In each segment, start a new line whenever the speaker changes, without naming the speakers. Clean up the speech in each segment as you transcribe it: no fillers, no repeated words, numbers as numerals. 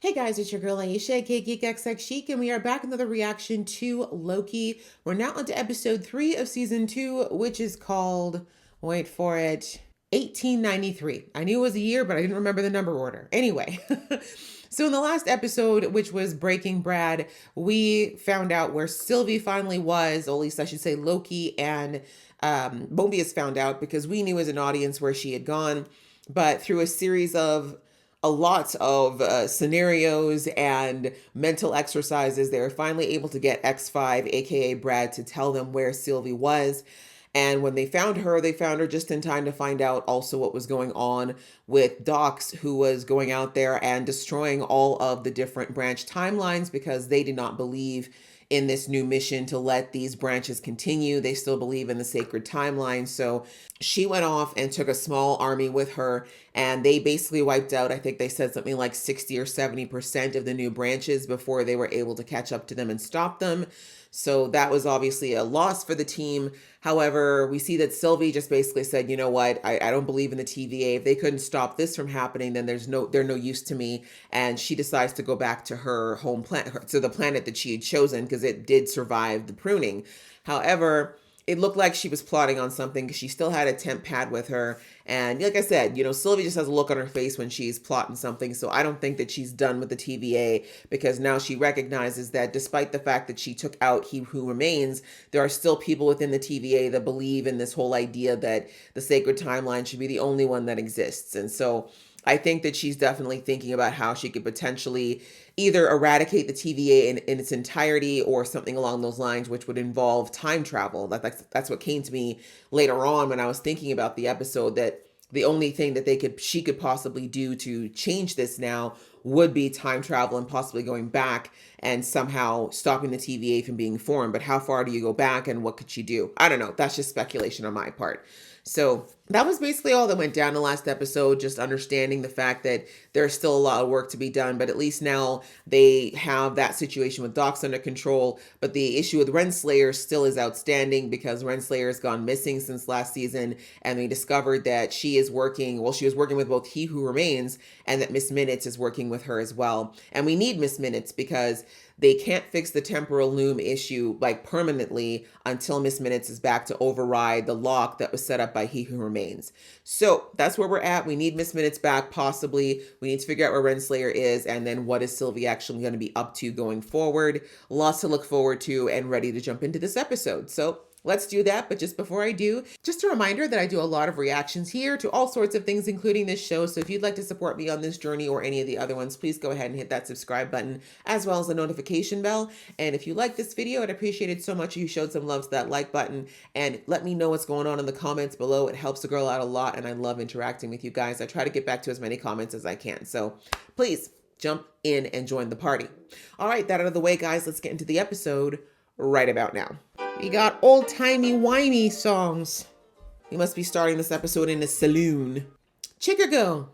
Hey guys, it's your girl Aisha, aka Geek XX Chic, and we are back with another reaction to Loki. We're now on to episode 3 of season 2, which is called, wait for it, 1893. I knew it was a year, but I didn't remember the number order. Anyway, so in the last episode, which was Breaking Brad, we found out where Sylvie finally was, or at least I should say Loki and Mobius found out because we knew as an audience where she had gone. But through a series of a lot of scenarios and mental exercises, they were finally able to get X5, aka Brad, to tell them where Sylvie was. And when they found her just in time to find out also what was going on with Dox, who was going out there and destroying all of the different branch timelines because they did not believe in this new mission to let these branches continue. They still believe in the sacred timeline. So she went off and took a small army with her, and they basically wiped out, I think they said something like 60 or 70% of the new branches before they were able to catch up to them and stop them. So that was obviously a loss for the team. However, we see that Sylvie just basically said, you know what, I don't believe in the TVA. If they couldn't stop this from happening, then they're no use to me. And she decides to go back to her home planet, to the planet that she had chosen, because it did survive the pruning. However, it looked like she was plotting on something because she still had a temp pad with her. And like I said, Sylvie just has a look on her face when she's plotting something. So I don't think that she's done with the TVA, because now she recognizes that despite the fact that she took out He Who Remains, there are still people within the TVA that believe in this whole idea that the sacred timeline should be the only one that exists. And so I think that she's definitely thinking about how she could potentially either eradicate the TVA in its entirety or something along those lines, which would involve time travel. That's what came to me later on when I was thinking about the episode, that the only thing that she could possibly do to change this now would be time travel and possibly going back and somehow stopping the TVA from being formed. But how far do you go back and what could she do? I don't know. That's just speculation on my part. So that was basically all that went down in the last episode, just understanding the fact that there's still a lot of work to be done, but at least now they have that situation with Dox under control. But the issue with Renslayer still is outstanding because Renslayer has gone missing since last season, and we discovered that she was working with both He Who Remains and that Miss Minutes is working with her as well. And we need Miss Minutes because they can't fix the temporal loom issue like permanently until Miss Minutes is back to override the lock that was set up by He Who Remains. So that's where we're at. We need Miss Minutes back, possibly. We need to figure out where Renslayer is, and then what is Sylvie actually going to be up to going forward. Lots to look forward to, and ready to jump into this episode. So let's do that. But just before I do, just a reminder that I do a lot of reactions here to all sorts of things, including this show. So if you'd like to support me on this journey or any of the other ones, please go ahead and hit that subscribe button as well as the notification bell. And if you like this video, I'd appreciate it so much if you showed some love to that like button and let me know what's going on in the comments below. It helps the girl out a lot, and I love interacting with you guys. I try to get back to as many comments as I can. So please jump in and join the party. All right, that out of the way, guys, let's get into the episode right about now. We got old-timey, whiny songs. We must be starting this episode in a saloon. Chicago.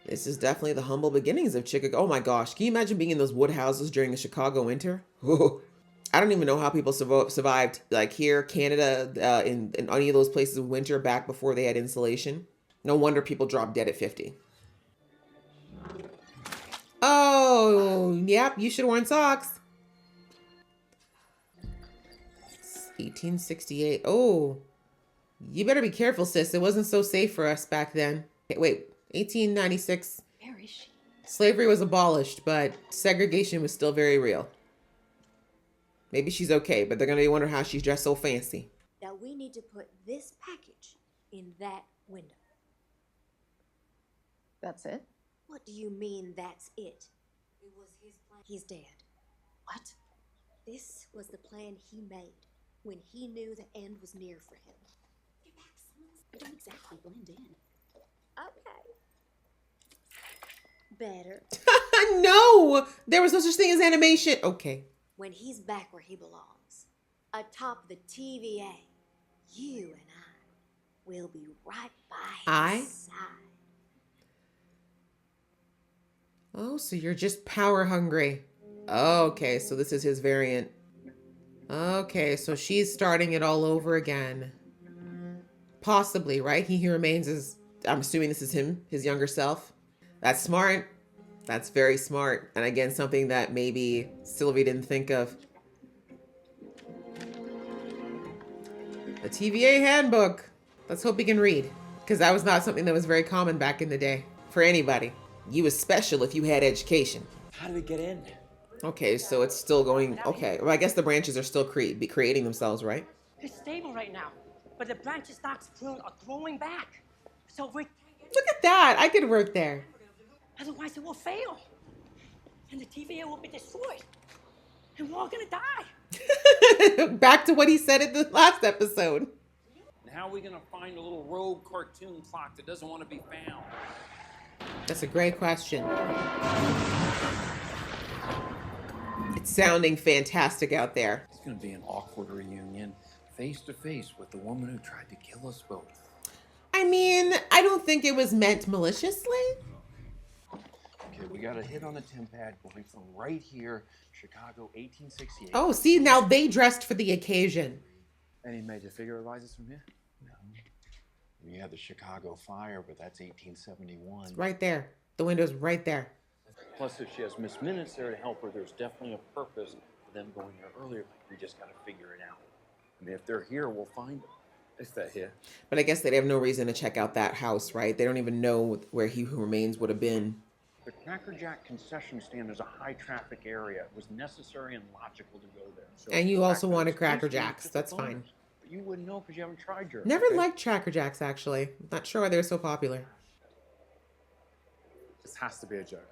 This is definitely the humble beginnings of Chicago. Oh my gosh, can you imagine being in those wood houses during the Chicago winter? I don't even know how people survived, like here, Canada, in any of those places in winter back before they had insulation. No wonder people dropped dead at 50. Oh, yep, you should have worn socks. 1868. Oh, you better be careful, sis. It wasn't so safe for us back then. Wait, 1896.
Where is she?
Slavery was abolished, but segregation was still very real. Maybe she's okay, but they're going to wonder how she's dressed so fancy.
Now we need to put this package in that window.
That's it?
What do you mean that's it? It was his plan. He's dead.
What?
This was the plan he made when he knew the end was near for him.
Your accents don't exactly blend in.
Okay. Better.
No! There was no such thing as animation. Okay.
When he's back where he belongs, atop the TVA, you and I will be right by his side.
Oh, so you're just power hungry. Okay, so this is his variant. Okay, so she's starting it all over again. Possibly, right? He Remains is, I'm assuming this is him, his younger self. That's smart. That's very smart. And again, something that maybe Sylvie didn't think of. The TVA handbook. Let's hope he can read. Because that was not something that was very common back in the day for anybody. You was special if you had education.
How did it get in?
Okay, so it's still going. Okay, well, I guess the branches are still creating themselves, right?
It's stable right now, but the branches not prune are growing back. So we
Look at that. I could work there.
otherwise it will fail. And the TVA will be destroyed. And we're all gonna die.
Back to what he said in the last episode.
And how are we gonna find a little rogue cartoon clock that doesn't want to be found?
That's a great question. It's sounding fantastic out there.
It's gonna be an awkward reunion, face to face with the woman who tried to kill us both.
I mean, I don't think it was meant maliciously.
Okay, we got a hit on the temp pad going from right here, Chicago, 1868.
Oh, see, now they dressed for the occasion.
Any major figure arises from here? No. We had the Chicago fire, but that's 1871.
Right there. The window's right there.
Plus, if she has Miss Minutes there to help her, there's definitely a purpose for them going there earlier. We just gotta figure it out. I mean, if they're here, we'll find them. If they're here.
But I guess they'd have no reason to check out that house, right? They don't even know where He Who Remains would have been.
The Cracker Jack concession stand is a high traffic area. It was necessary and logical to go there. So
And you also
Cracker
wanted
Jack's
Cracker
tasty,
Jacks.
just
That's
a
fine.
bonus. But you wouldn't know because you haven't tried yours.
Never
okay?
liked Cracker Jacks, actually. Not sure why they're so popular.
This has to be a joke.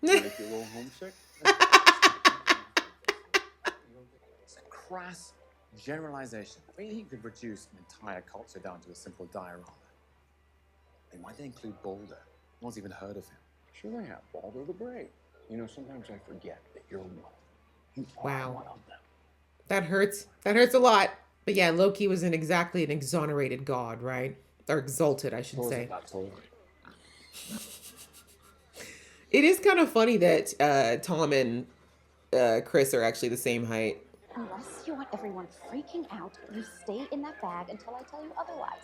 Make you a little homesick? It's a crass generalization. I mean, you could reduce an entire culture down to a simple diorama. And why they include Boulder? No one's even heard of him. Sure they have. Boulder the Brave. You know, sometimes I forget that you're one. You are
Wow.
one of them.
That hurts. That hurts a lot. But yeah, Loki wasn't exactly an exonerated god, right? Or exalted, I should say.
That's all.
It is kind of funny that Tom and Chris are actually the same height.
Unless you want everyone freaking out, you stay in that bag until I tell you otherwise.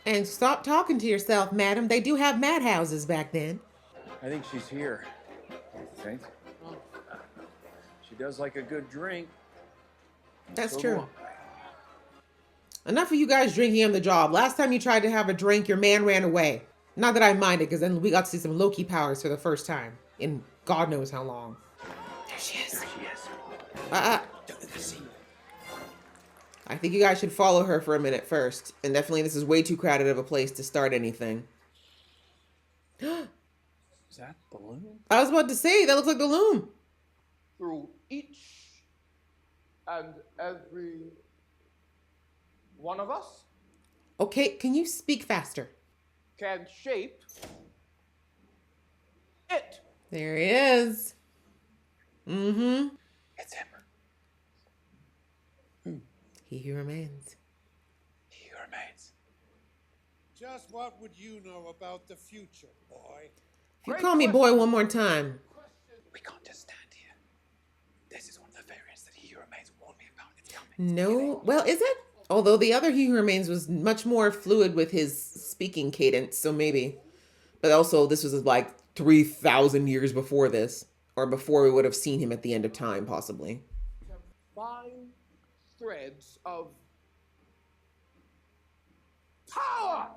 And stop talking to yourself, madam. They do have madhouses back then.
I think she's here. You think? She does like a good drink. And
That's
so
true.
do I.
Enough of you guys drinking on the job. Last time you tried to have a drink, your man ran away. Not that I minded, because then we got to see some Loki powers for the first time in God knows how long. There she is.
There she is.
Don't
let her see you.
I think you guys should follow her for a minute first. And definitely this is way too crowded of a place to start anything.
Is that balloon?
I was about to say, that looks like the loom.
Through each and every one of us
Okay, can you speak faster?
can shape it.
There he is. Mm-hmm.
It's him.
He who remains.
He remains.
Just what would you know about the future, boy?
If you call me boy one more time.
We can't just stand here. This is one of the variants that He Who Remains warned me about. It's coming.
No. Well, is it? Although the other He Who Remains was much more fluid with his speaking cadence, so maybe. But also, this was like 3,000 years before this. Or before we would have seen him at the end of time, possibly.
Fine threads of power.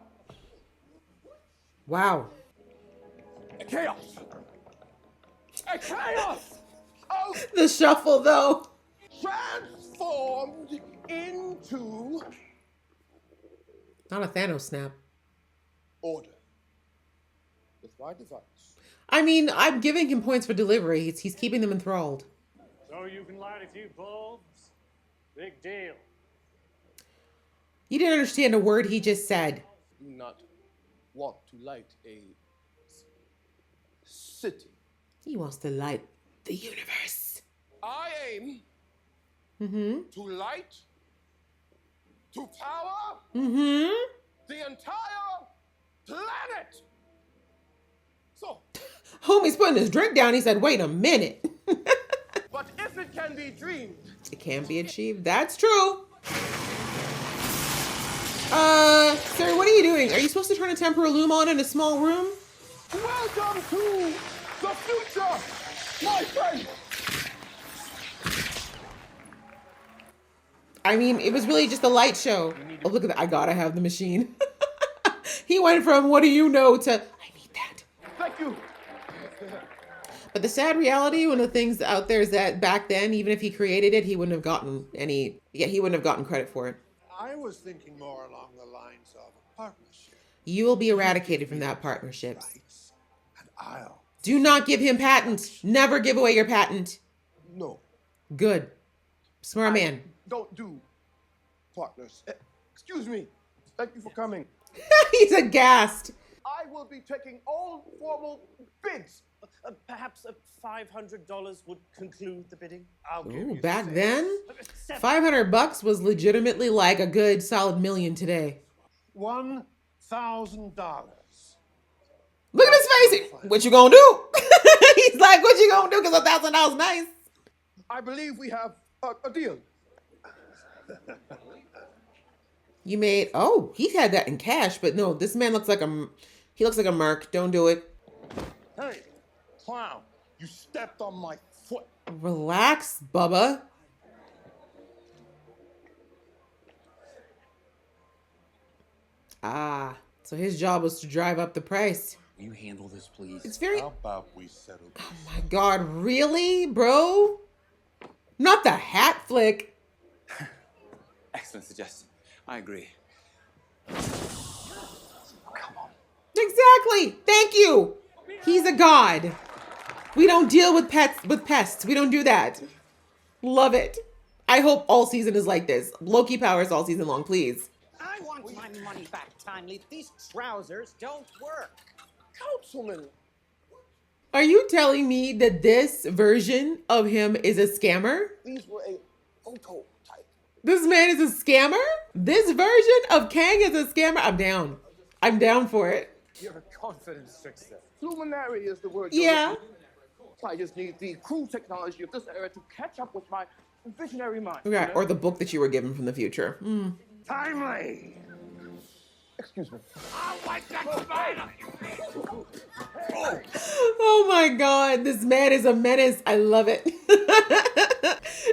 Wow.
A chaos. A chaos of
The shuffle, though.
transformed into
Not a Thanos snap.
order. With my device.
I mean, I'm giving him points for delivery. He's keeping them enthralled.
So you can light a few bulbs? Big deal.
You didn't understand a word he just said.
Do not want to light a city.
He wants to light the universe.
I aim
Mm-hmm.
to light, to power
Mm-hmm.
the entire planet. So,
Homie's putting his drink down. He said, wait a minute.
but if it can be dreamed,
It can be achieved. That's true. Sir, what are you doing? Are you supposed to turn a temporal loom on in a small room?
Welcome to the future, my friend.
I mean, it was really just a light show. Oh, look at that. I gotta have the machine. He went from what do you know to I need that.
Thank you.
But the sad reality, one of the things out there is that back then, even if he created it, he wouldn't have gotten he wouldn't have gotten credit for it.
I was thinking more along the lines of a partnership.
You will be eradicated from that partnership.
Rights, and I'll.
Do not give him patent. Never give away your patent.
No,
Good. Smart man.
don't do partners. Excuse me. Thank you for coming.
He's aghast.
I will be taking all formal bids.
Perhaps $500 would conclude the bidding.
I'll give
Ooh,
you
back
six.
then, $500 was legitimately like a good solid million today.
$1,000.
Look at his face. What you gonna do? He's like, what you gonna do? Because $1,000 nice.
I believe we have a deal.
You made, oh, he had that in cash, but no, this man looks like he looks like a merc. Don't do it.
Hey, clown, you stepped on my foot.
Relax, Bubba. Ah, so his job was to drive up the price.
Will you handle this, please?
It's very,
How about we settle this?
oh my God, really, bro? Not the hat flick.
Excellent suggestion. I agree.
Exactly. Thank you. He's a god. We don't deal with pests. We don't do that. Love it. I hope all season is like this. Loki powers all season long, please.
I want my money back, Timely. These trousers don't work.
Councilman,
Are you telling me that this version of him is a scammer?
these were a photo type.
This man is a scammer? This version of Kang is a scammer? I'm down. I'm down for it.
You're a confidence trickster. Luminary is the word.
Yeah.
I just need the crude technology of this era to catch up with my visionary mind.
Okay, or the book that you were given from the future.
Timely. Excuse me.
Oh my God, this man is a menace. I love it.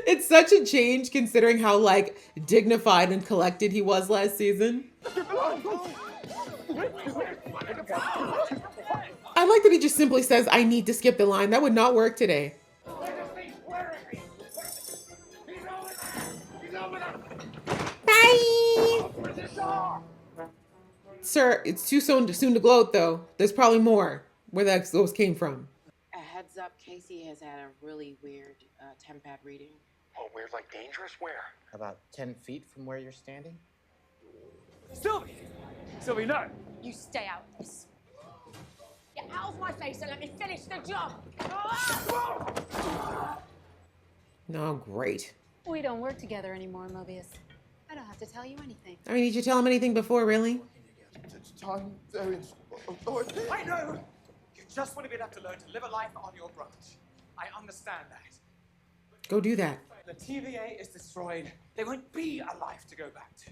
It's such a change considering how like dignified and collected he was last season. I like that he just simply says, I need to skip the line. That would not work today. Bye. Sir, it's too soon to gloat though. There's probably more where those came from.
A heads up, Casey has had a really weird tempad reading.
Oh, weird, like dangerous? Where?
About 10 feet from where you're standing?
Sylvie! Sylvie, no!
You stay out of this. Get out of my face and let me finish the job.
No, great.
We don't work together anymore, Mobius. I don't have to tell you anything.
I mean, did you tell him anything before, really?
Time variance authority.
I know! You just want to be able to learn to live a life on your branch. I understand that.
Go do that.
The TVA is destroyed. There won't be a life to go back to.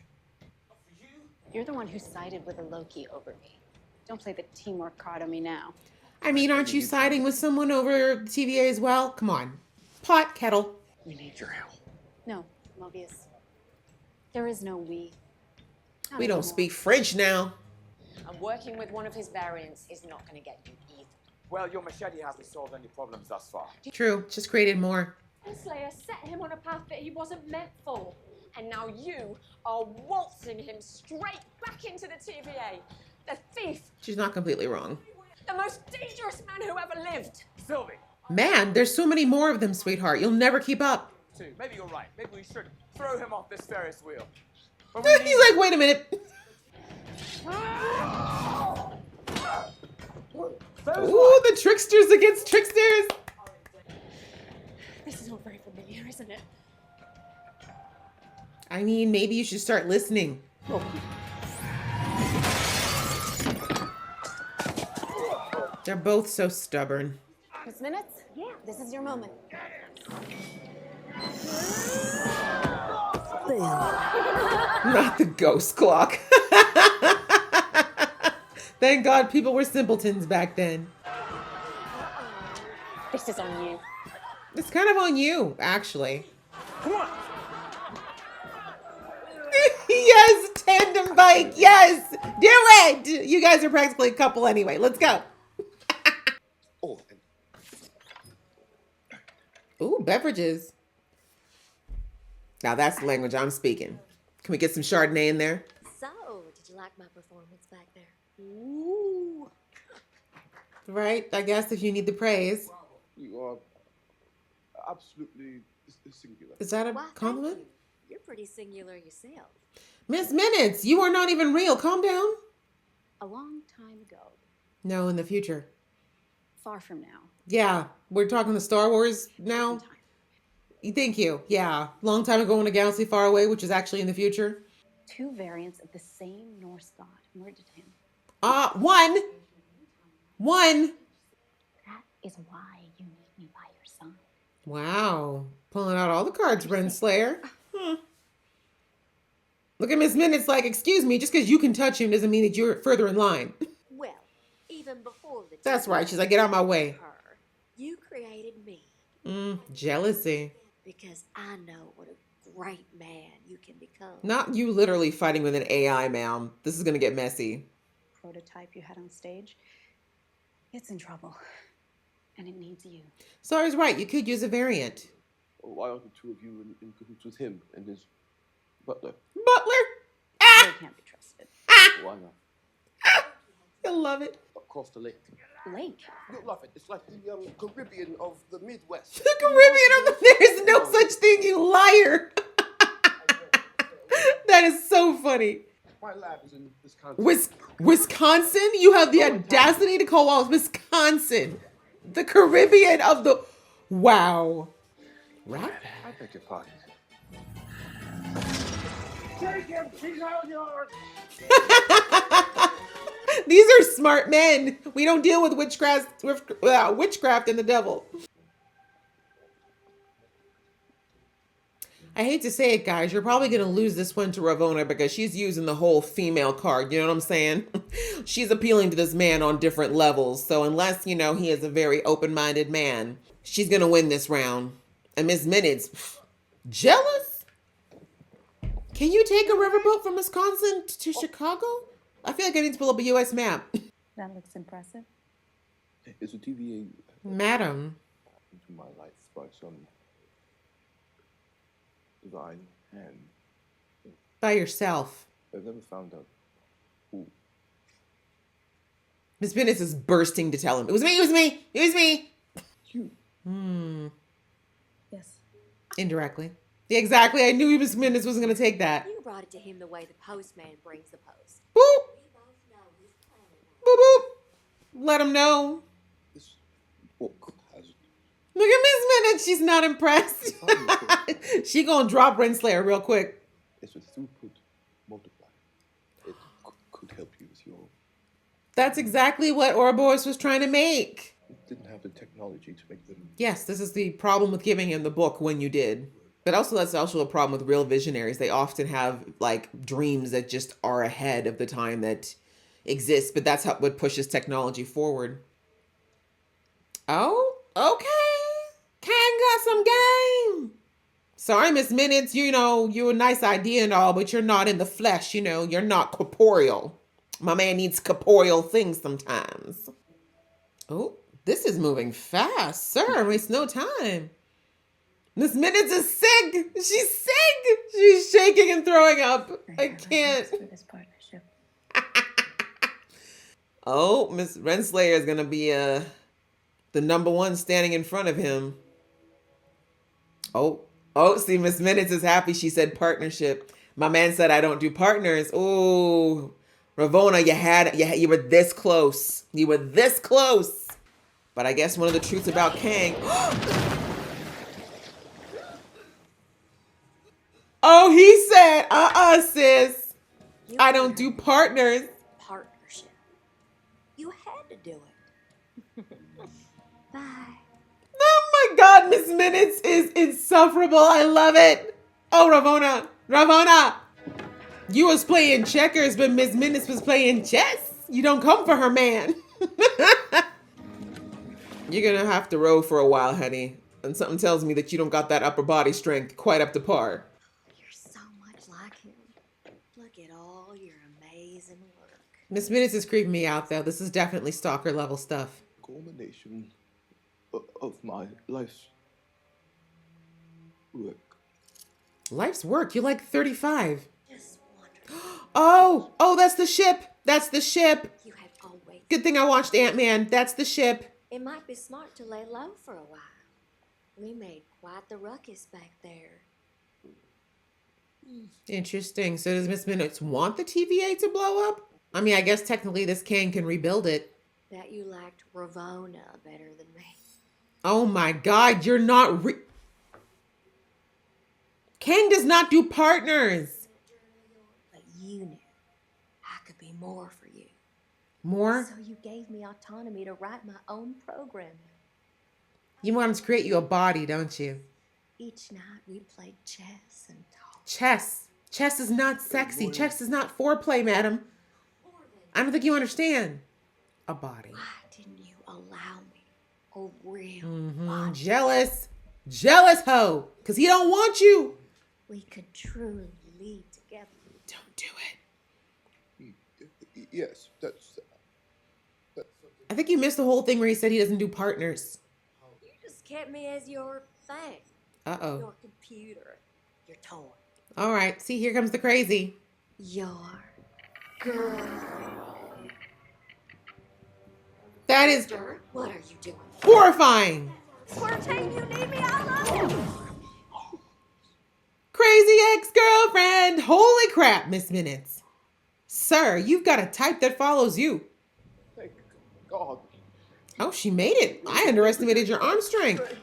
But for you,
You're the one who sided with a Loki over me. Don't play the teamwork card on me now.
I mean, aren't you siding with someone over the TVA as well? Come on. Pot, kettle.
We need your help.
No, Mobius. There is no we. Not
We don't
anymore.
speak French now.
And working with one of his variants is not going to get you either.
Well, your machete hasn't solved any problems thus far.
True, just created more.
Slayer set him on a path that he wasn't meant for. And now you are waltzing him straight back into the TVA. The thief,
She's not completely wrong.
the most dangerous man who ever lived.
Sylvie,
Man, there's so many more of them, sweetheart. You'll never keep up.
too. Maybe you're right. Maybe we should throw him off this Ferris wheel. But
He's like, wait a minute. Ooh, the tricksters against tricksters.
This is all very familiar, isn't it?
I mean, maybe you should start listening. They're both so stubborn.
Miss Minutes? Yeah. This is your moment.
Not the ghost clock. Thank God people were simpletons back then.
This is on you.
It's kind of on you, actually.
Come on!
Yes, tandem bike. Yes, do it. You guys are practically a couple anyway. Let's go.
Oh,
Ooh, beverages. Now that's the language I'm speaking. Can we get some Chardonnay in there?
So, did you like my performance back there?
Ooh.
Right, I guess if you need the praise.
you are absolutely singular.
Is that a
Why,
compliment?
thank you. You're pretty singular yourself.
Miss Minutes, you are not even real. Calm down.
A long time ago,
No, in the future.
far from now.
Yeah, we're talking the Star Wars now.
Different time.
Thank you. Yeah, long time ago in a galaxy far away, which is actually in the future.
2 variants of the same Norse god murdered him.
One.
That is why you need me by your side.
Wow, pulling out all the cards, Renslayer. Look at Miss Minutes like, excuse me, just because you can touch him doesn't mean that you're further in line.
Well, even before the
That's right.
TVA
She's like, get out of my way.
her, you created me
Jealousy.
because I know what a great man you can become.
Not you literally fighting with an AI, ma'am. This is going to get messy.
Prototype you had on stage, it's in trouble. And it needs you.
Sorry's right. You could use a variant.
Why aren't the two of you in cahoots with him and his butler?
Butler?
They can't be trusted.
Why not?
You'll love it.
Across the lake.
Lake.
You'll love it. It's like the Caribbean of the Midwest.
The Caribbean of the... There's no such thing, you liar. That is so funny.
My lab is in Wisconsin.
Wisconsin? You have the audacity to call Wallace Wisconsin. The Caribbean of the... Wow. Right?
I beg your pardon.
Take him! He's all yours!
These are smart men. We don't deal with witchcraft and the devil. I hate to say it, guys. You're probably going to lose this one to Ravonna because she's using the whole female card. You know what I'm saying? She's appealing to this man on different levels. So unless, he is a very open-minded man, she's going to win this round. And Miss Minutes, jealous? Can you take a riverboat from Wisconsin to Chicago? I feel like I need to pull up a U.S. map.
That looks impressive.
Is the TVA
Madam.
into my life by some divine hand?
By yourself.
I've never found out who.
Miss Minutes is bursting to tell him. It was me, it was me, it was me.
You.
Yes.
Indirectly. Yeah, exactly. I knew Miss Minutes wasn't going to take that.
You brought it to him the way the postman brings the post.
Boop.
We both know he's planning
Boop, boop. Let him know.
This book has
Look at Miss Minutes. She's not impressed. She gonna drop Renslayer real quick.
it's a throughput multiplier. It could help you with your.
That's exactly what Ouroboros was trying to make.
It didn't have the technology to make them.
Yes, this is the problem with giving him the book when you did. But also that's also a problem with real visionaries. They often have like dreams that just are ahead of the time that exists. But that's what pushes technology forward. Oh, okay. Kang got some game. Sorry, Miss Minutes, you're a nice idea and all, but you're not in the flesh, you're not corporeal. My man needs corporeal things sometimes. Oh, this is moving fast, sir. Waste no time. Miss Minutes is sick. She's sick. She's shaking and throwing up. I can't.
For this partnership.
Oh, Miss Renslayer is gonna be the number one standing in front of him. Oh, see, Miss Minutes is happy. She said partnership. My man said I don't do partners. Oh, Ravonna, you were this close. You were this close. But I guess one of the truths about Kang. Oh, he said, sis. I don't do partners.
partnership. You had to do it. Bye.
Oh my God, Miss Minutes is insufferable. I love it. Oh, Ravonna. You was playing checkers, but Miss Minutes was playing chess. You don't come for her, man. You're gonna have to row for a while, honey. And something tells me that you don't got that upper body strength quite up to par.
You're so much like him. Look at all your amazing work.
Miss Minutes is creeping me out, though. This is definitely stalker level stuff.
Culmination of my life's work.
Life's work? You're like 35.
Just wonderful.
Oh, that's the ship. That's the ship.
You have always.
Good thing I watched Ant-Man. That's the ship.
It might be smart to lay low for a while. We made quite the ruckus back there.
Interesting. So does Miss Minutes want the TVA to blow up? I mean, I guess technically this king can rebuild it.
Bet you liked Ravona better than me.
Oh my God, you're not Kang does not do partners.
But you knew I could be more for you.
More?
So you gave me autonomy to write my own programming.
You want him to create you a body, don't you?
Each night we played chess and talked.
Chess. Chess is not sexy. Chess is not foreplay, madam. I don't think you understand. A body.
Why didn't you allow me a real body?
Jealous. Jealous hoe. Because he don't want you.
We could truly lead together.
Don't do it.
Yes, that's
I think you missed the whole thing where he said he doesn't do partners.
You just kept me as your thing.
Uh-oh.
Your computer. Your toy.
All right. See, here comes the crazy.
Your girl.
That is
What are you doing?
horrifying.
Squirting, you need me, I love you.
Crazy ex-girlfriend. Holy crap, Miss Minutes. Sir, you've got a type that follows you.
thank God.
Oh, she made it. I underestimated your arm strength.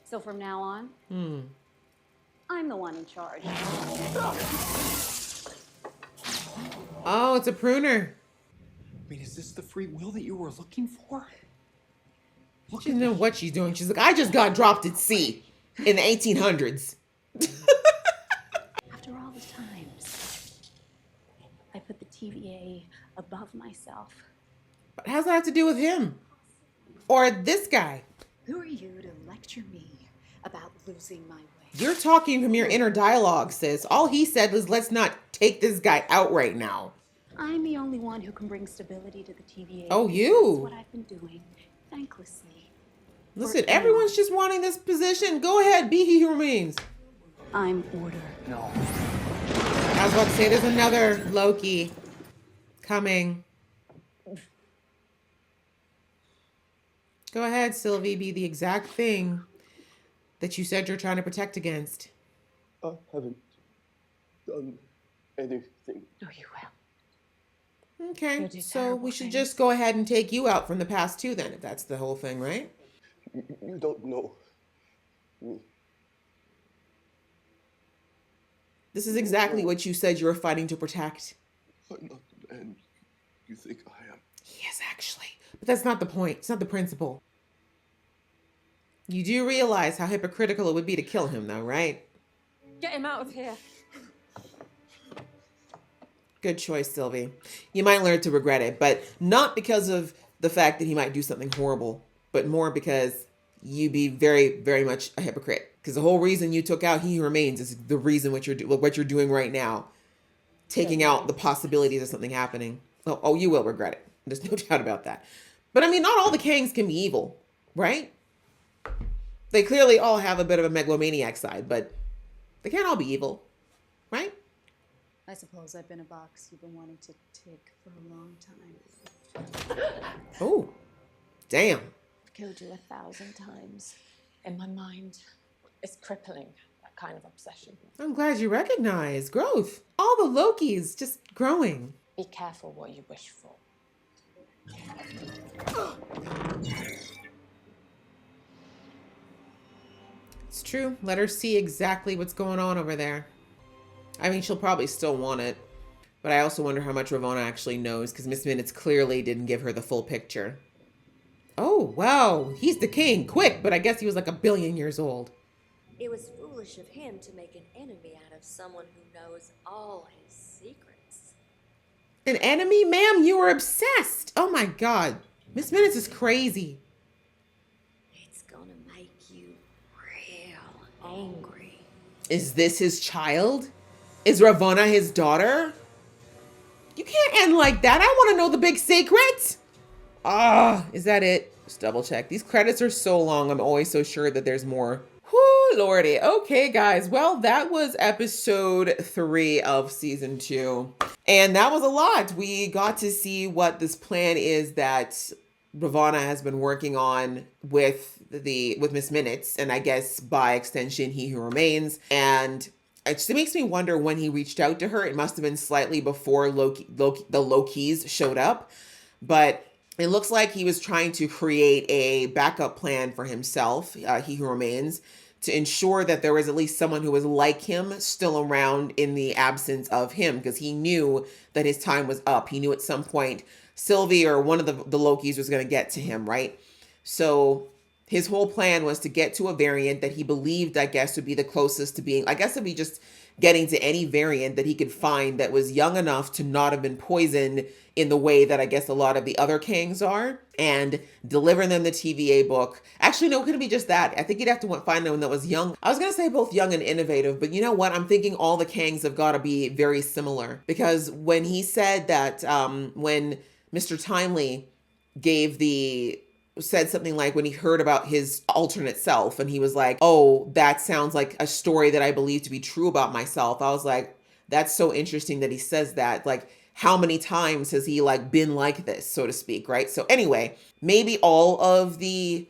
So from now on, I'm the one in charge.
Oh, it's a pruner.
I mean, is this the free will that you were looking for?
She doesn't know what she's doing. She's like, I just got dropped at sea in the 1800s.
After all the times, I put the TVA above myself.
But how's that have to do with him? Or this guy?
Who are you to lecture me about losing my way?
You're talking from your inner dialogue, sis. All he said was, let's not take this guy out right now.
I'm the only one who can bring stability to the TVA.
Oh, you.
That's what I've been doing, thanklessly.
Listen, everyone's just wanting this position. Go ahead, be he who remains.
I'm order.
No.
I was about to say, there's another Loki coming. Go ahead, Sylvie, be the exact thing that you said you're trying to protect against.
I haven't done anything.
No, you will.
Okay,
You do
so
terrible
we should
things.
just go ahead and take you out from the past too then, if that's the whole thing, right?
You don't know me.
This is exactly what you said you were fighting to protect.
I'm not the man you think I am.
He is actually. But that's not the point. It's not the principle. You do realize how hypocritical it would be to kill him, though, right?
Get him out of here.
Good choice, Sylvie. You might learn to regret it, but not because of the fact that he might do something horrible, but more because you be very, very much a hypocrite. Because the whole reason you took out He Who Remains is the reason what you're doing right now, taking out the possibilities of something happening. Oh, you will regret it. There's no doubt about that. But I mean, not all the Kangs can be evil, right? They clearly all have a bit of a megalomaniac side, but they can't all be evil, right?
I suppose I've been a box you've been wanting to tick for a long time.
Oh, damn.
I've killed you 1,000 times. In my mind, it's crippling, that kind of obsession.
I'm glad you recognize growth. All the Lokis just growing.
Be careful what you wish for.
It's true. Let her see exactly what's going on over there. I mean, she'll probably still want it. But I also wonder how much Ravonna actually knows, because Miss Minutes clearly didn't give her the full picture. Oh, wow. He's the king. Quick. But I guess he was like 1 billion years old.
It was foolish of him to make an enemy out of someone who knows all his secrets.
An enemy? Ma'am, you were obsessed. Oh my God. Miss Minutes is crazy.
It's gonna make you real angry.
Is this his child? Is Ravonna his daughter? You can't end like that. I want to know the big secret. Ah, is that it? Just double check. These credits are so long. I'm always so sure that there's more. Whoo, lordy. Okay, guys. Well, that was episode 3 of season 2. And that was a lot. We got to see what this plan is that Ravonna has been working on with Miss Minutes, and I guess by extension, He Who Remains. And it just makes me wonder when he reached out to her. It must have been slightly before the Lokis showed up, but it looks like he was trying to create a backup plan for himself, He Who Remains, to ensure that there was at least someone who was like him still around in the absence of him, because he knew that his time was up. He knew at some point Sylvie or one of the Lokis was going to get to him, right? So his whole plan was to get to a variant that he believed, I guess, would be the closest to being, I guess it'd be just getting to any variant that he could find that was young enough to not have been poisoned in the way that I guess a lot of the other Kangs are, and delivering them the TVA book. Actually, no, it couldn't be just that. I think you'd have to find one that was young. I was going to say both young and innovative, but you know what? I'm thinking all the Kangs have got to be very similar, because when he said that, when Mr. Timely said something like when he heard about his alternate self, and he was like, oh, that sounds like a story that I believe to be true about myself. I was like, that's so interesting that he says that. Like, how many times has he like been like this, so to speak, right? So anyway, maybe all of the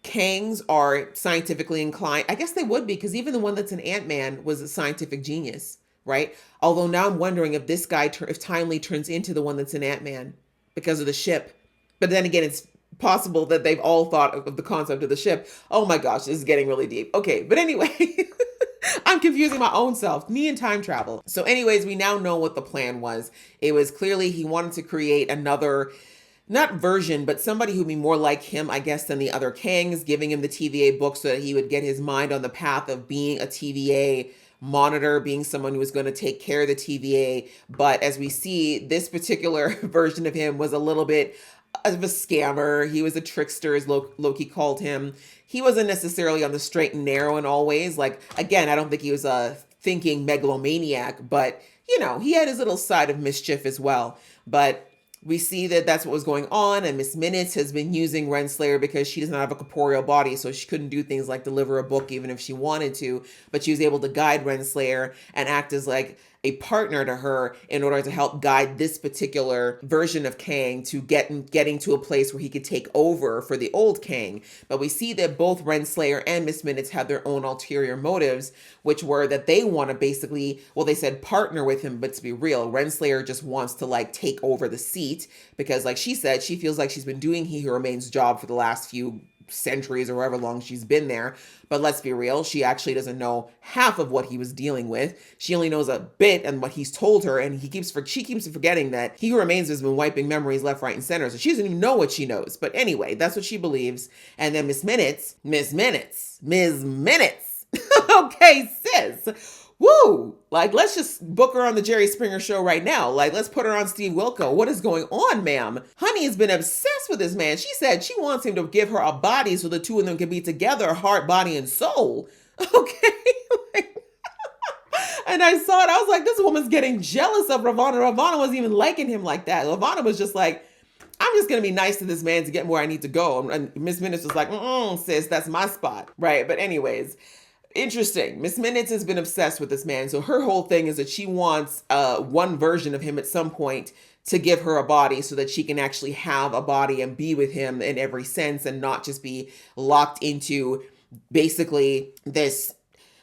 Kangs are scientifically inclined. I guess they would be, because even the one that's an Ant-Man was a scientific genius, right? Although now I'm wondering if this guy, if Timely turns into the one that's an Ant-Man because of the ship. But then again, it's possible that they've all thought of the concept of the ship. Oh my gosh, this is getting really deep. Okay, but anyway, I'm confusing my own self, me and time travel. So anyways, we now know what the plan was. It was clearly he wanted to create another, not version, but somebody who'd be more like him, I guess, than the other Kangs, giving him the TVA book so that he would get his mind on the path of being a TVA monitor, being someone who was going to take care of the TVA. But as we see, this particular version of him was a little bit of a scammer. He was a trickster, as Loki called him. He wasn't necessarily on the straight and narrow in all ways. Like, again, I don't think he was a thinking megalomaniac, but, you know, he had his little side of mischief as well. But we see that that's what was going on, and Miss Minutes has been using Renslayer because she does not have a corporeal body, so she couldn't do things like deliver a book even if she wanted to, but she was able to guide Renslayer and act as like a partner to her in order to help guide this particular version of Kang to getting to a place where he could take over for the old Kang. But we see that both Renslayer and Miss Minutes have their own ulterior motives, which were that they want to basically, well, they said partner with him, but to be real, Renslayer just wants to like take over the seat because, like she said, she feels like she's been doing He Who Remains' job for the last few centuries or however long she's been there. But let's be real, she actually doesn't know half of what he was dealing with. She only knows a bit and what he's told her, and she keeps forgetting that He Who Remains has been wiping memories left, right, and center, so she doesn't even know what she knows. But anyway, that's what she believes. And then Miss Minutes. Okay, sis. Woo! Like, let's just book her on the Jerry Springer show right now. Like, let's put her on Steve Wilco. What is going on, ma'am? Honey has been obsessed with this man. She said she wants him to give her a body so the two of them can be together, heart, body, and soul. Okay? And I saw it. I was like, this woman's getting jealous of Ravonna. Ravonna wasn't even liking him like that. Ravonna was just like, I'm just going to be nice to this man to get where I need to go. And Miss Minutes was like, sis, that's my spot. Right? But anyways, interesting. Miss Minutes has been obsessed with this man. So her whole thing is that she wants one version of him at some point to give her a body so that she can actually have a body and be with him in every sense and not just be locked into basically this,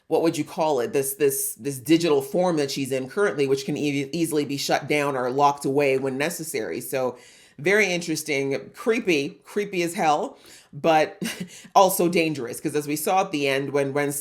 what would you call it? This digital form that she's in currently, which can easily be shut down or locked away when necessary. So very interesting, creepy as hell, but also dangerous. Because as we saw at the end when when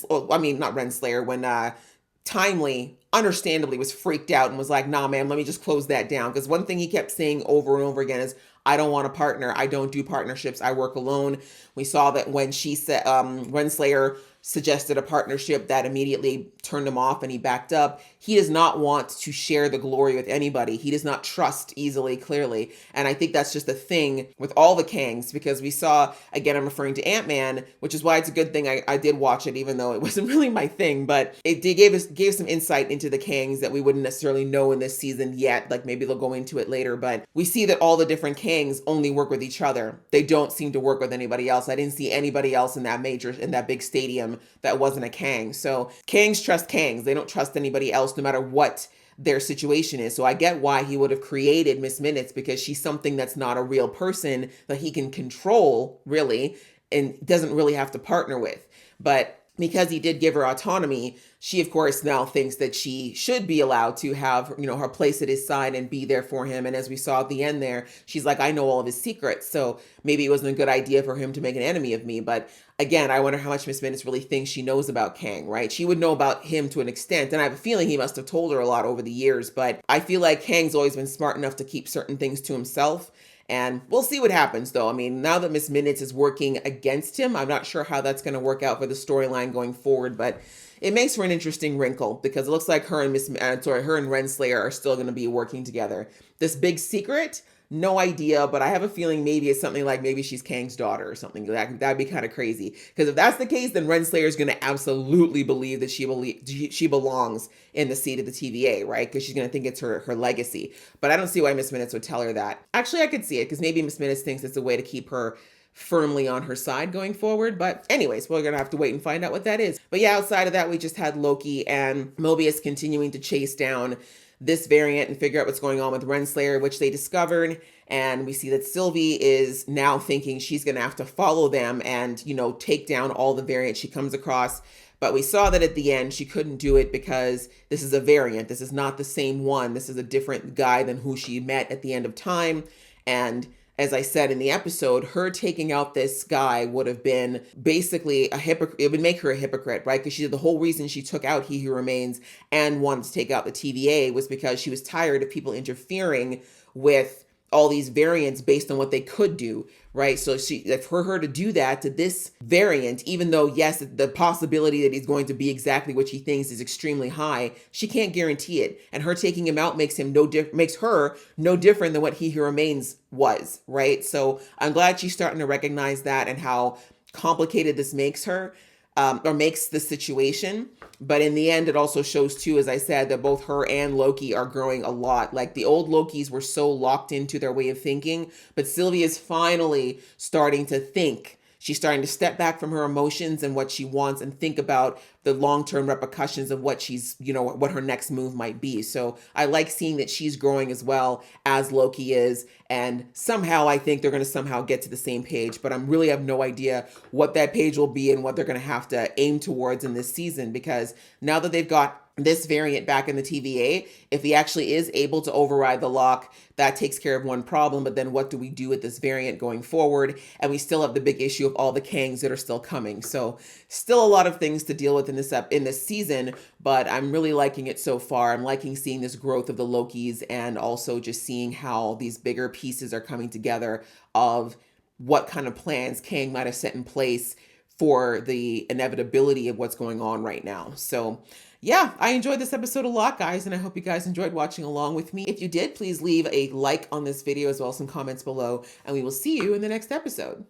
Timely understandably was freaked out and was like, nah, man, let me just close that down. Because one thing he kept saying over and over again is, I don't want a partner. I don't do partnerships. I work alone. We saw that when she said, Renslayer suggested a partnership that immediately turned him off and he backed up. He does not want to share the glory with anybody. He does not trust easily, clearly. And I think that's just the thing with all the Kangs, because we saw, again, I'm referring to Ant-Man, which is why it's a good thing I did watch it, even though it wasn't really my thing, but it gave some insight into the Kangs that we wouldn't necessarily know in this season yet. Like maybe they'll go into it later, but we see that all the different Kangs only work with each other. They don't seem to work with anybody else. I didn't see anybody else in that big stadium that wasn't a Kang. So Kangs trust Kangs. They don't trust anybody else, no matter what their situation is. So I get why he would have created Miss Minutes, because she's something that's not a real person that he can control, really, and doesn't really have to partner with. But because he did give her autonomy, she of course now thinks that she should be allowed to have, her place at his side and be there for him. And as we saw at the end there, she's like, I know all of his secrets, so maybe it wasn't a good idea for him to make an enemy of me. But again, I wonder how much Miss Minutes really thinks she knows about Kang, right? She would know about him to an extent, and I have a feeling he must have told her a lot over the years, but I feel like Kang's always been smart enough to keep certain things to himself. And we'll see what happens, though. I mean, now that Miss Minutes is working against him, I'm not sure how that's going to work out for the storyline going forward, but it makes for an interesting wrinkle, because it looks like her and Renslayer are still going to be working together. This big secret, no idea, but I have a feeling maybe it's something like maybe she's Kang's daughter or something. That'd be kind of crazy, because if that's the case, then Renslayer is going to absolutely believe that she belongs in the seat of the TVA, right? Because she's going to think it's her legacy. But I don't see why Miss Minutes would tell her that. Actually, I could see it, because maybe Miss Minutes thinks it's a way to keep her firmly on her side going forward. But anyways, we're gonna have to wait and find out what that is. But yeah, outside of that, we just had Loki and Mobius continuing to chase down this variant and figure out what's going on with Renslayer, which they discovered. And we see that Sylvie is now thinking she's gonna have to follow them and, take down all the variants she comes across. But we saw that at the end, she couldn't do it because this is a variant. This is not the same one. This is a different guy than who she met at the end of time. And as I said in the episode, her taking out this guy would have been basically a hypocrite. It would make her a hypocrite, right? Because the whole reason she took out He Who Remains and wanted to take out the TVA was because she was tired of people interfering with all these variants based on what they could do, right? So for her to do that to this variant, even though, yes, the possibility that he's going to be exactly what she thinks is extremely high, she can't guarantee it. And her taking him out makes her no different than what He Who Remains was, right? So I'm glad she's starting to recognize that and how complicated this makes her, or makes the situation. But in the end, it also shows too, as I said, that both her and Loki are growing a lot. Like the old Lokis were so locked into their way of thinking, but Sylvie is finally starting to think. She's starting to step back from her emotions and what she wants and think about the long-term repercussions of what what her next move might be. So I like seeing that she's growing as well as Loki is. And somehow I think they're going to somehow get to the same page, but I really have no idea what that page will be and what they're going to have to aim towards in this season, because now that they've got this variant back in the TVA, if he actually is able to override the lock, that takes care of one problem. But then what do we do with this variant going forward? And we still have the big issue of all the Kangs that are still coming. So still a lot of things to deal with in this season, but I'm really liking it so far. I'm liking seeing this growth of the Lokis, and also just seeing how these bigger pieces are coming together of what kind of plans Kang might have set in place for the inevitability of what's going on right now. So yeah, I enjoyed this episode a lot, guys, and I hope you guys enjoyed watching along with me. If you did, please leave a like on this video as well as some comments below, and we will see you in the next episode.